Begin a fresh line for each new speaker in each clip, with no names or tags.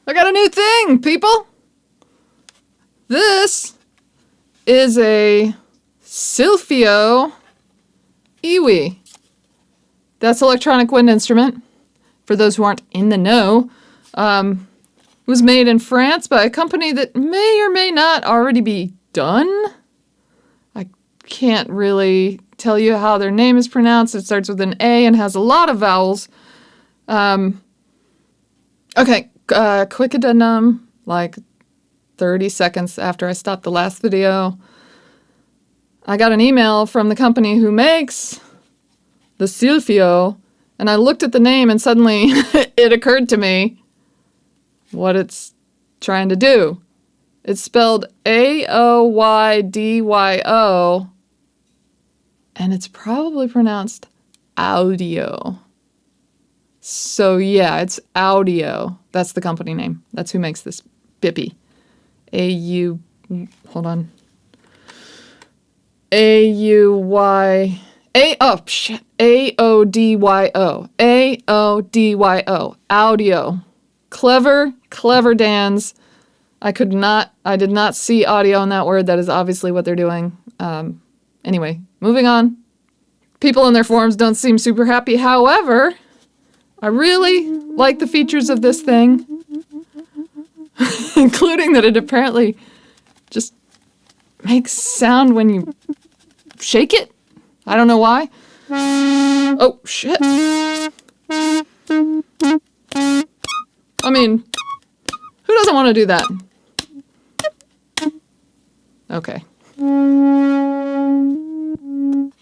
I got a new thing, people. This is a Sylphyo EWI. That's electronic wind instrument. For those who aren't in the know, it was made in France by a company that may or may not already be done. I can't really tell you how their name is pronounced. It starts with an A and has a lot of vowels. Okay, quick addendum, like 30 seconds after I stopped the last video, I got an email from the company who makes the Sylphyo, and I looked at the name and suddenly it occurred to me what it's trying to do. It's spelled Aoydyo, and it's probably pronounced audio. So yeah, it's audio. That's the company name. That's who makes this bippy. Hold on. Aodyo. Aodyo. Audio. Clever Dans. I did not see audio in that word. That is obviously what they're doing. Anyway, moving on. People in their forums don't seem super happy. However, I really like the features of this thing, including that it apparently just makes sound when you shake it. I don't know why. Oh, shit. I mean, who doesn't want to do that? Okay.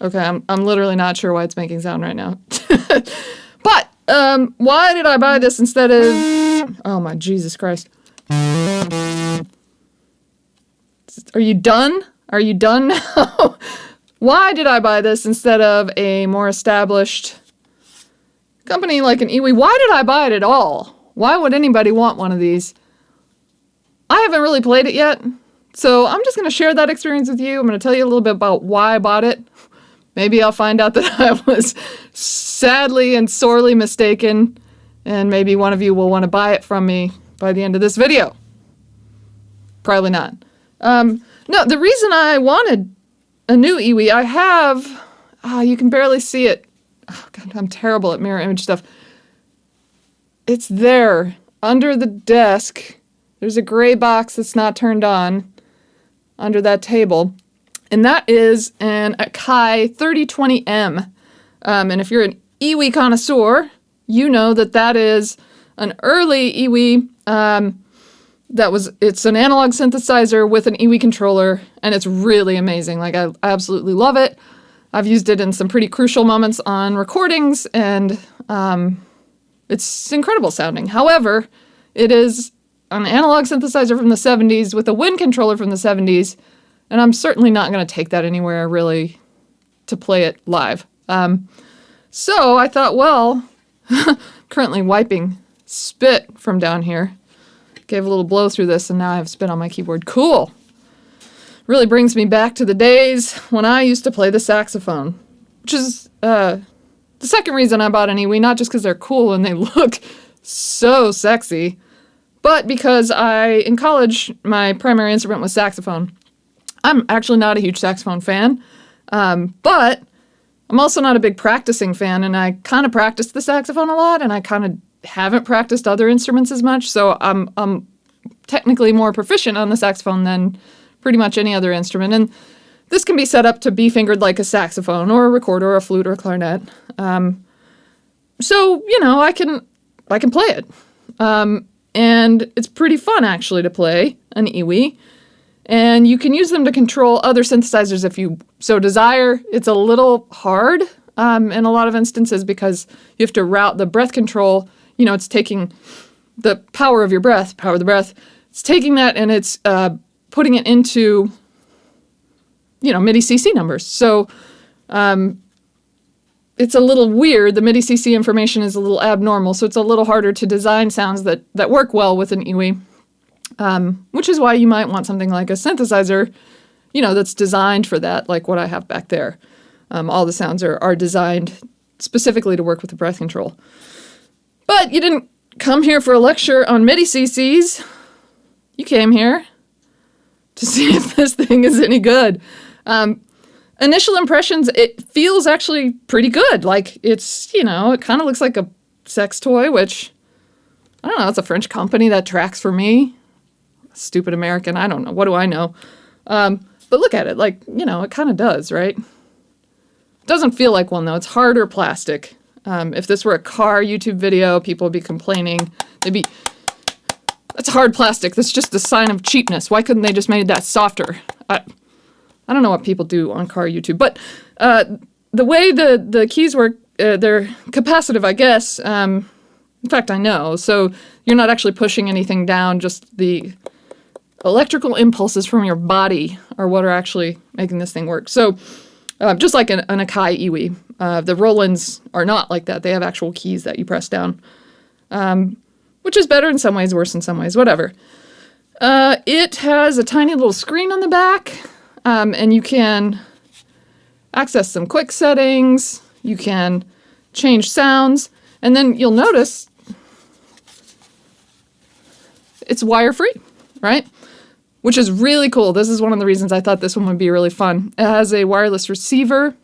Okay, I'm literally not sure why it's making sound right now. But, why did I buy this instead of... Oh my Jesus Christ. Are you done? Are you done now? Why did I buy this instead of a more established company like an EWI? Why did I buy it at all? Why would anybody want one of these? I haven't really played it yet, so I'm just going to share that experience with you. I'm going to tell you a little bit about why I bought it. Maybe I'll find out that I was sadly and sorely mistaken, and maybe one of you will want to buy it from me by the end of this video. Probably not. No, the reason I wanted a new EWI, I have, you can barely see it. Oh God, I'm terrible at mirror image stuff. It's there, under the desk. There's a gray box that's not turned on under that table. And that is an Akai 3020M. And if you're an EWI connoisseur, you know that that is an early EWI. It's an analog synthesizer with an EWI controller, and it's really amazing. Like, I absolutely love it. I've used it in some pretty crucial moments on recordings, and it's incredible sounding. However, it is an analog synthesizer from the 70s with a wind controller from the 70s, and I'm certainly not going to take that anywhere, really, to play it live. So I thought, well, currently wiping spit from down here. Gave a little blow through this, and now I have spit on my keyboard. Cool! Really brings me back to the days when I used to play the saxophone, which is the second reason I bought an EWI, not just because they're cool and they look so sexy, but because in college, my primary instrument was saxophone. I'm actually not a huge saxophone fan, but I'm also not a big practicing fan, and I kind of practiced the saxophone a lot, and I kind of haven't practiced other instruments as much, so I'm technically more proficient on the saxophone than pretty much any other instrument, and this can be set up to be fingered like a saxophone, or a recorder, or a flute, or a clarinet. So, I can play it. And it's pretty fun, actually, to play an EWI. And you can use them to control other synthesizers if you so desire. It's a little hard in a lot of instances because you have to route the breath control. It's taking the power of your breath, power of the breath. It's taking that and it's putting it into, MIDI CC numbers. So it's a little weird. The MIDI CC information is a little abnormal, so it's a little harder to design sounds that work well with an EWI. Which is why you might want something like a synthesizer, that's designed for that, like what I have back there. All the sounds are designed specifically to work with the breath control. But you didn't come here for a lecture on MIDI CCs. You came here to see if this thing is any good. Initial impressions, it feels actually pretty good. Like, it's, you know, it kind of looks like a sex toy, which, I don't know, it's a French company that tracks for me. Stupid American, I don't know. What do I know? But look at it, like, you know, it kind of does, right? It doesn't feel like one, though. It's harder plastic. If this were a car YouTube video, people would be complaining. They'd be, that's hard plastic. That's just a sign of cheapness. Why couldn't they just made that softer? I don't know what people do on car YouTube, but the way the keys work, they're capacitive, I guess. In fact, I know. So you're not actually pushing anything down, just the electrical impulses from your body are what are actually making this thing work. So just like an Akai EWI, the Rolands are not like that. They have actual keys that you press down, which is better in some ways, worse in some ways, whatever. It has a tiny little screen on the back, and you can access some quick settings. You can change sounds, and then you'll notice it's wire-free, right? Which is really cool. This is one of the reasons I thought this one would be really fun. It has a wireless receiver,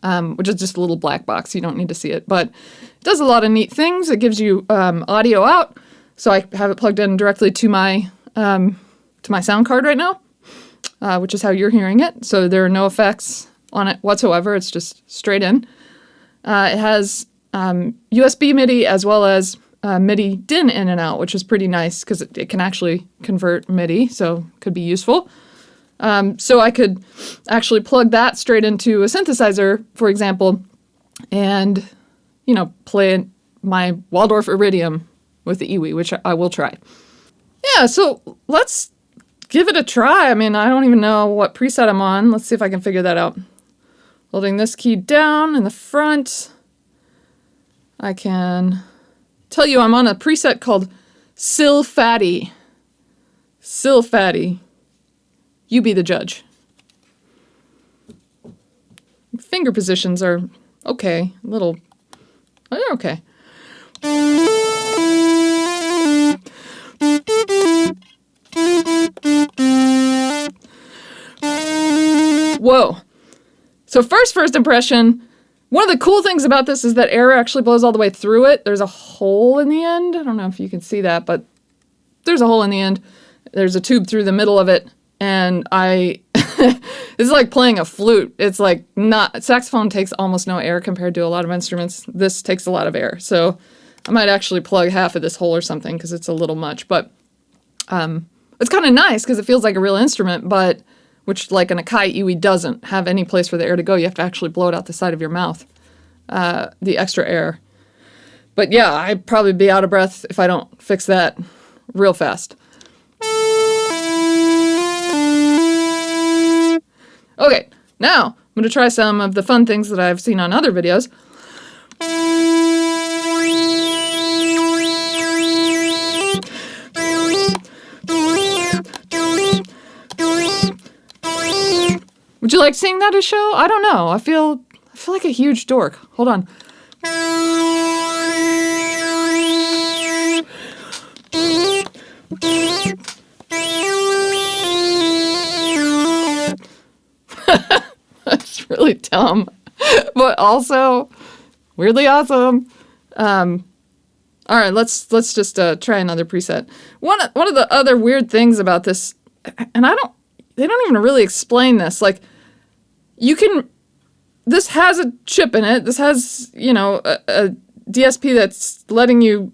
which is just a little black box. You don't need to see it, but it does a lot of neat things. It gives you audio out, so I have it plugged in directly to my sound card right now, which is how you're hearing it. So there are no effects on it whatsoever. It's just straight in. It has USB MIDI as well as MIDI DIN in and out, which is pretty nice because it can actually convert MIDI, so could be useful. So I could actually plug that straight into a synthesizer, for example, and, you know, play my Waldorf Iridium with the EWI, which I will try. Yeah, so let's give it a try. I mean, I don't even know what preset I'm on. Let's see if I can figure that out. Holding this key down in the front, I can tell you I'm on a preset called Sylphyo. Sylphyo. You be the judge. Finger positions are okay. They're okay. Whoa. So first impression, one of the cool things about this is that air actually blows all the way through it. There's a hole in the end. I don't know if you can see that, but there's a hole in the end. There's a tube through the middle of it. And it's like playing a flute. It's like saxophone takes almost no air compared to a lot of instruments. This takes a lot of air. So I might actually plug half of this hole or something because it's a little much. But it's kind of nice because it feels like a real instrument, but which like an Akai EWI doesn't have any place for the air to go. You have to actually blow it out the side of your mouth, the extra air. But yeah, I'd probably be out of breath if I don't fix that real fast. Okay, now I'm going to try some of the fun things that I've seen on other videos. Would you like seeing that a show? I don't know. I feel like a huge dork. Hold on. That's really dumb, but also weirdly awesome. All right, let's just try another preset. One of the other weird things about this, and they don't even really explain this. Like, this has a chip in it. This has, you know, a DSP that's letting you.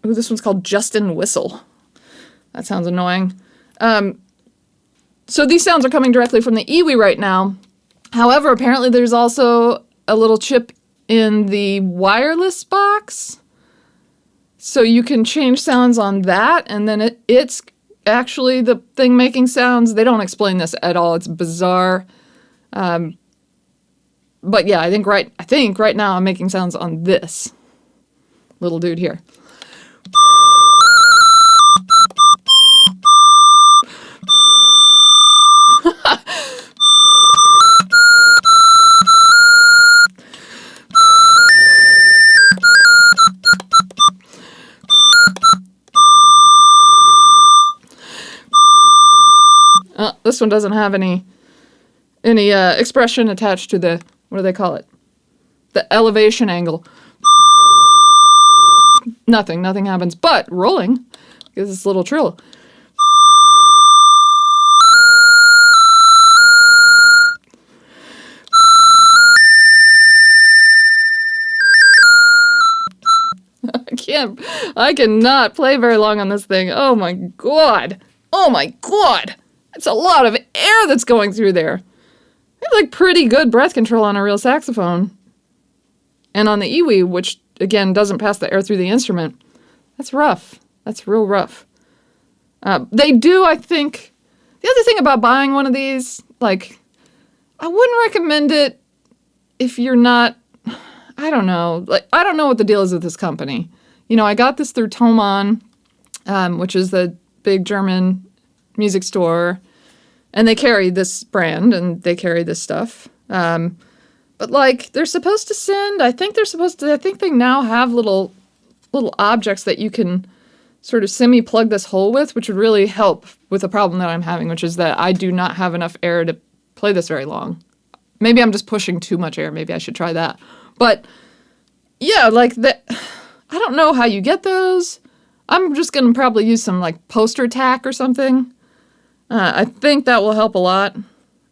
Ooh, this one's called Justin Whistle. That sounds annoying. So these sounds are coming directly from the EWI right now. However, apparently there's also a little chip in the wireless box. So you can change sounds on that, and then it's actually the thing making sounds. They don't explain this at all. It's bizarre. But yeah, I think right now I'm making sounds on this little dude here. this one doesn't have any expression attached to the, what do they call it? The elevation angle. Nothing happens, but rolling gives this little trill. I cannot play very long on this thing. Oh my god. It's a lot of air that's going through there. I have like pretty good breath control on a real saxophone. And on the EWI, which again doesn't pass the air through the instrument. That's rough. That's real rough. They do, I think, the other thing about buying one of these, like, I wouldn't recommend it if you're not, I don't know. Like, I don't know what the deal is with this company. You know, I got this through Thomann, which is the big German music store, and they carry this brand, and they carry this stuff. But, like, they're supposed to send, I think they now have little objects that you can sort of semi-plug this hole with, which would really help with the problem that I'm having, which is that I do not have enough air to play this very long. Maybe I'm just pushing too much air. Maybe I should try that. But, yeah, like, I don't know how you get those. I'm just going to probably use some, like, poster tack or something. I think that will help a lot.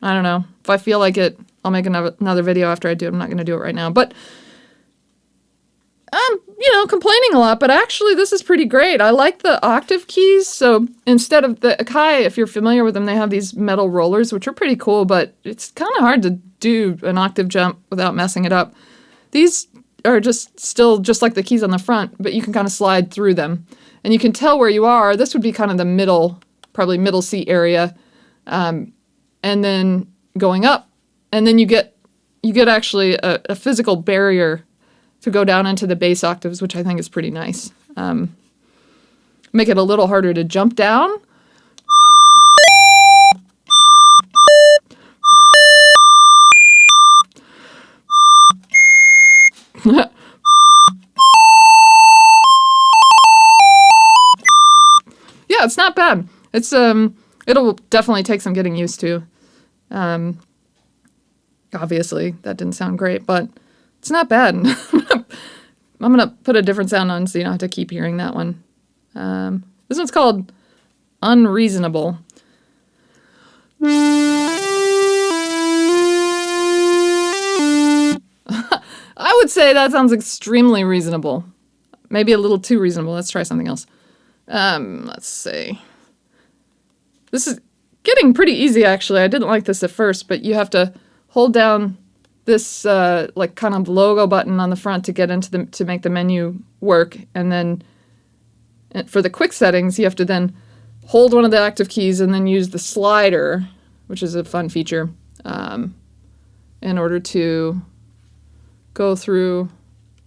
I don't know. If I feel like it, I'll make another video after I do it. I'm not going to do it right now. But I'm, complaining a lot, but actually this is pretty great. I like the octave keys. So instead of the Akai, if you're familiar with them, they have these metal rollers, which are pretty cool, but it's kind of hard to do an octave jump without messing it up. These are just like the keys on the front, but you can kind of slide through them. And you can tell where you are. This would be kind of the probably middle C area. And then going up. And then you get actually a physical barrier to go down into the bass octaves, which I think is pretty nice. Make it a little harder to jump down. Yeah, it's not bad. It's it'll definitely take some getting used to. Obviously, that didn't sound great, but it's not bad. I'm gonna put a different sound on so you don't have to keep hearing that one. This one's called Unreasonable. I would say that sounds extremely reasonable. Maybe a little too reasonable. Let's try something else. Let's see. This is getting pretty easy, actually. I didn't like this at first, but you have to hold down this like kind of logo button on the front to get into to make the menu work, and then for the quick settings, you have to then hold one of the active keys and then use the slider, which is a fun feature, in order to go through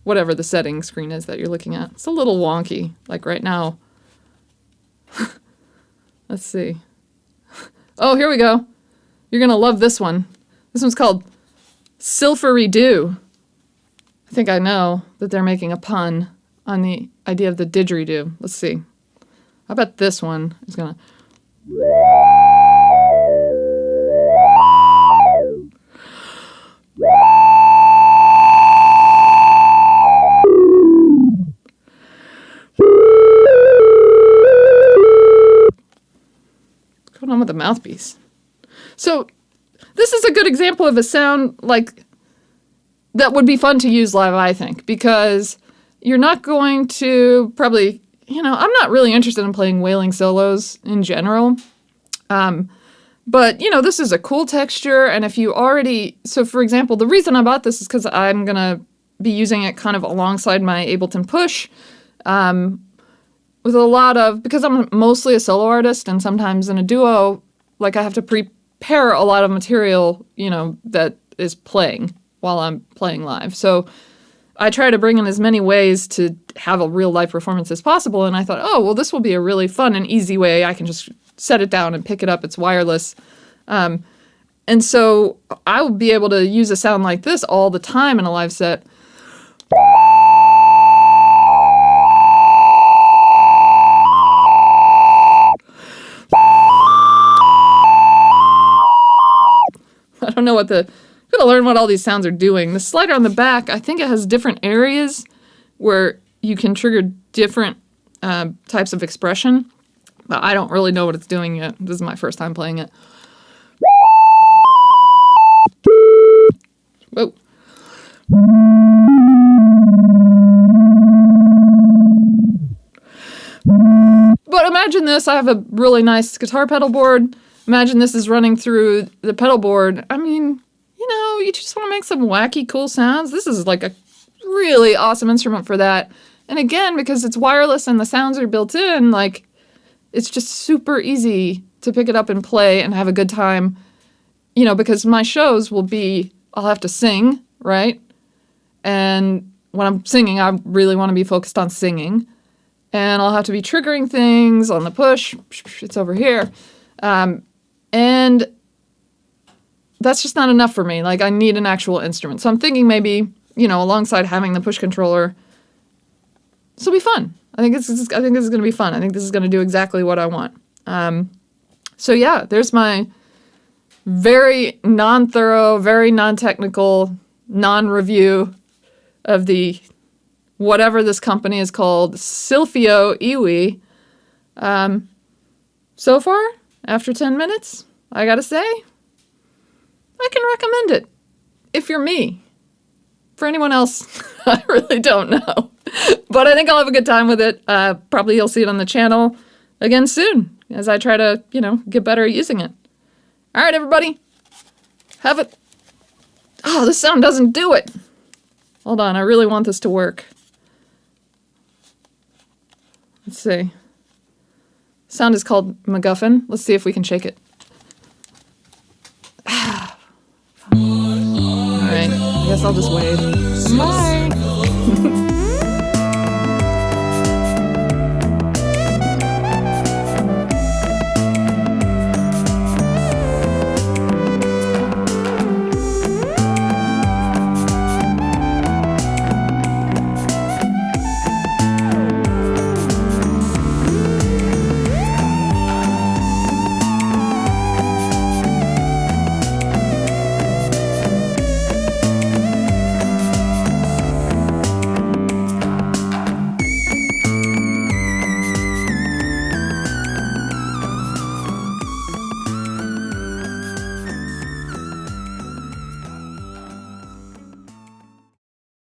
whatever the settings screen is that you're looking at. It's a little wonky, like right now. Let's see. Oh, here we go. You're gonna love this one. This one's called Sylphyo EWI. I think I know that they're making a pun on the idea of the didgeridoo. Let's see. How about this one? It's gonna... What's going on with the mouthpiece? So this is a good example of a sound like that would be fun to use live, I think, because you're not going to probably, I'm not really interested in playing wailing solos in general. But, this is a cool texture. And if you already, so for example, the reason I bought this is because I'm going to be using it kind of alongside my Ableton Push. With a lot of, because I'm mostly a solo artist and sometimes in a duo, like I have to prepare a lot of material, that is playing while I'm playing live. So I try to bring in as many ways to have a real live performance as possible. And I thought, oh, well, this will be a really fun and easy way. I can just set it down and pick it up. It's wireless. And so I will be able to use a sound like this all the time in a live set. don't know gotta learn what all these sounds are doing. The slider on the back, I think it has different areas where you can trigger different types of expression, but I don't really know what it's doing yet. This is my first time playing it. Whoa. But imagine this, I have a really nice guitar pedal board. Imagine this is running through the pedal board. I mean, you just want to make some wacky, cool sounds. This is like a really awesome instrument for that. And again, because it's wireless and the sounds are built in, like, it's just super easy to pick it up and play and have a good time. Because my shows will be, I'll have to sing, right? And when I'm singing, I really want to be focused on singing. And I'll have to be triggering things on the push. It's over here. And that's just not enough for me. Like, I need an actual instrument. So I'm thinking maybe, alongside having the push controller, this will be fun. I think this is going to be fun. I think this is going to do exactly what I want. So yeah, there's my very non-thorough, very non-technical, non-review of the whatever this company is called, Sylphyo EWI. So far, after 10 minutes, I gotta say, I can recommend it. If you're me. For anyone else, I really don't know. But I think I'll have a good time with it. Probably you'll see it on the channel again soon as I try to, get better at using it. All right, everybody. Have it. Oh, this sound doesn't do it. Hold on, I really want this to work. Let's see. Sound is called MacGuffin. Let's see if we can shake it. All right, I guess I'll just wave. Bye.